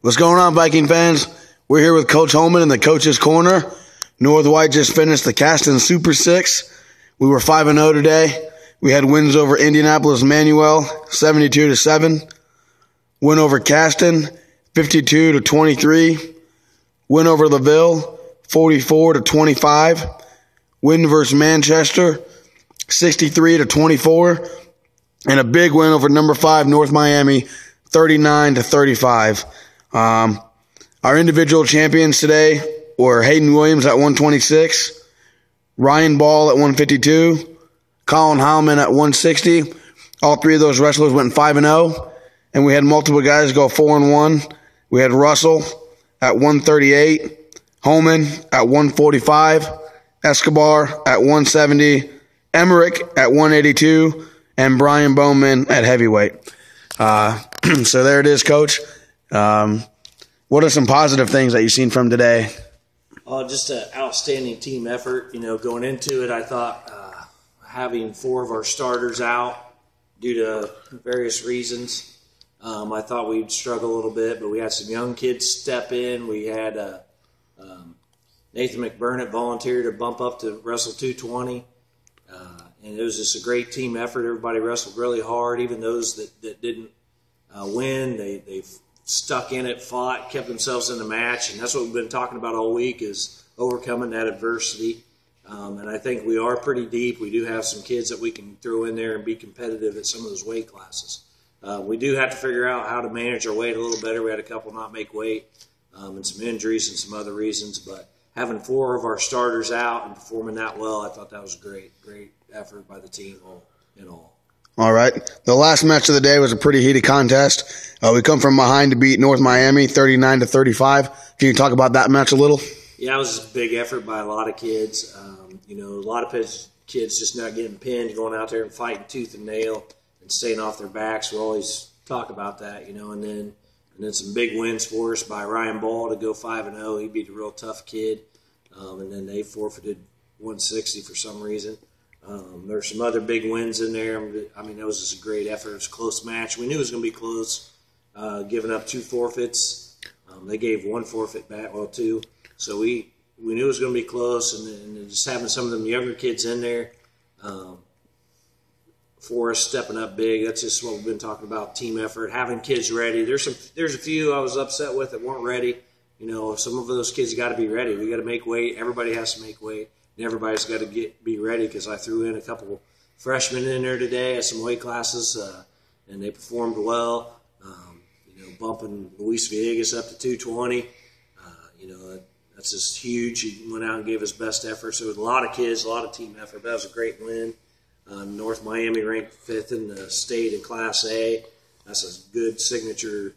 What's going on, Viking fans? We're here with Coach Holeman in the Coach's Corner. North White just finished the Caston Super 6. We were 5-0 today. We had wins over Indianapolis Manuel, 72-7. Win over Caston, 52-23. Win over LaVille, 44-25. Win versus Manchester, 63-24. And a big win over number 5 North Miami, 39-35. Our individual champions today were Hayden Williams at 126, Ryan Ball at 152, Colin Holeman at 160. All three of those wrestlers went 5-0, and we had multiple guys go 4-1. We had Russell at 138, Holeman at 145, Escobar at 170, Emmerich at 182, and Brian Bowman at heavyweight. So there it is, Coach. What are some positive things that you've seen from today? Just an outstanding team effort. Going into it, I thought having 4 of our starters out due to various reasons, I thought we'd struggle a little bit, but we had some young kids step in. We had Nathan McBurnett volunteer to bump up to wrestle 220, and it was just a great team effort. Everybody wrestled really hard, even those that didn't win. They stuck in it, fought, kept themselves in the match, and that's what we've been talking about all week is overcoming that adversity. And I think we are pretty deep. We do have some kids that we can throw in there and be competitive at some of those weight classes. We do have to figure out how to manage our weight a little better. We had a couple not make weight and some injuries and some other reasons, but having 4 of our starters out and performing that well, I thought that was a great effort by the team all in all. All right. The last match of the day was a pretty heated contest. We come from behind to beat North Miami 39-35. Can you talk about that match a little? Yeah, it was a big effort by a lot of kids. A lot of kids just not getting pinned, going out there and fighting tooth and nail and staying off their backs. We always talk about that, and then some big wins for us by Ryan Ball to go 5-0. He beat a real tough kid, and then they forfeited 160 for some reason. There's some other big wins in there. I mean, that was just a great effort. It was a close match. We knew it was going to be close, giving up 2 forfeits. They gave 1 forfeit back, 2. So we knew it was going to be close, and just having some of them younger kids in there for us stepping up big. That's just what we've been talking about, team effort, having kids ready. There's a few I was upset with that weren't ready. Some of those kids got to be ready. We got to make weight. Everybody has to make weight. Everybody's got to be ready because I threw in a couple freshmen in there today at some weight classes, and they performed well. Bumping Luis Villegas up to 220, that's just huge. He went out and gave his best effort. So it was a lot of kids, a lot of team effort. That was a great win. North Miami ranked 5th in the state in Class A. That's a good signature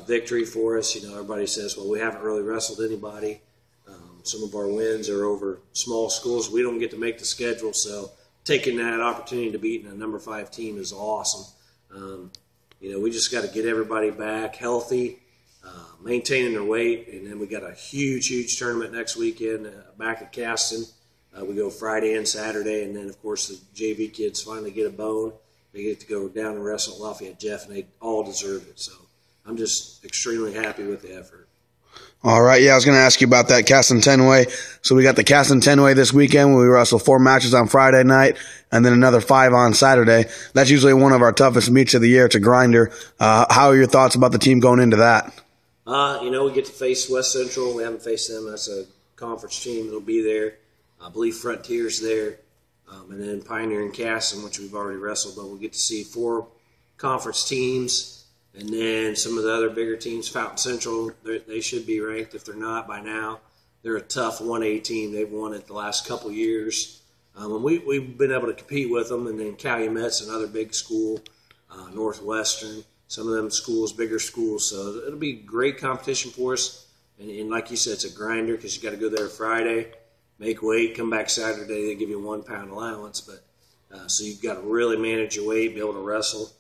victory for us. Everybody says, well, we haven't really wrestled anybody. Some of our wins are over small schools. We don't get to make the schedule, so taking that opportunity to beat a number 5 team is awesome. We just got to get everybody back healthy, maintaining their weight, and then we got a huge tournament next weekend back at Caston. We go Friday and Saturday, and then, of course, the JV kids finally get a bone. They get to go down and wrestle at Lafayette Jeff, and they all deserve it. So I'm just extremely happy with the effort. All right, yeah, I was going to ask you about that Caston 10-way. So we got the Caston 10-way this weekend where we wrestle 4 matches on Friday night and then another 5 on Saturday. That's usually one of our toughest meets of the year. It's a grinder. How are your thoughts about the team going into that? We get to face West Central. We haven't faced them. That's a conference team that'll be there. I believe Frontier's there. And then Pioneer and Caston, which we've already wrestled, but we'll get to see 4 conference teams. And then some of the other bigger teams, Fountain Central, they should be ranked. If they're not by now, they're a tough 1A team. They've won it the last couple years. And we've been able to compete with them. And then Calumet's another big school, Northwestern, some of them schools, bigger schools. So it'll be great competition for us. And like you said, it's a grinder because you got to go there Friday, make weight, come back Saturday. They give you a 1 pound allowance. But so you've got to really manage your weight, be able to wrestle.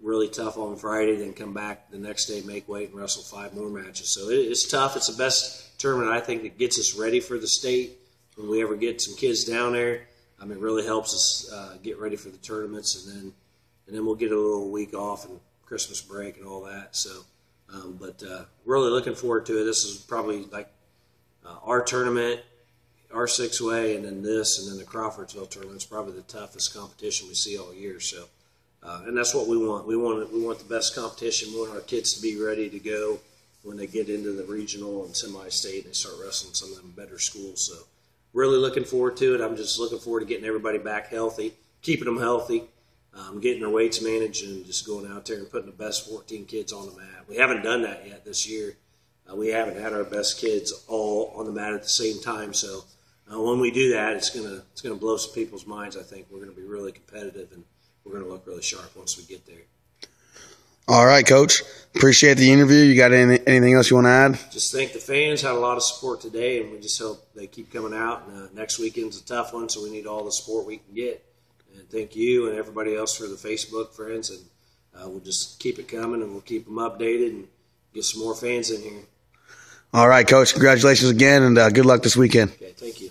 Really tough on Friday, then come back the next day, make weight, and wrestle 5 more matches. So it's tough. It's the best tournament, I think, that gets us ready for the state. When we ever get some kids down there, it really helps us get ready for the tournaments, and then we'll get a little week off and Christmas break and all that. So But really looking forward to it. This is probably like our tournament, our 6-way, and then this, and then the Crawfordsville tournament is probably the toughest competition we see all year. So, and that's what we want. We want the best competition. We want our kids to be ready to go when they get into the regional and semi-state and they start wrestling some of them better schools. So, really looking forward to it. I'm just looking forward to getting everybody back healthy, keeping them healthy, getting their weights managed, and just going out there and putting the best 14 kids on the mat. We haven't done that yet this year. We haven't had our best kids all on the mat at the same time. So when we do that, it's gonna blow some people's minds. I think we're gonna be really competitive, and we're gonna look really sharp once we get there. All right, Coach. Appreciate the interview. You got anything else you want to add? Just thank the fans. Had a lot of support today, and we just hope they keep coming out. And, next weekend's a tough one, so we need all the support we can get. And thank you and everybody else for the Facebook friends. And we'll just keep it coming, and we'll keep them updated and get some more fans in here. All right, Coach. Congratulations again, and good luck this weekend. Okay, thank you.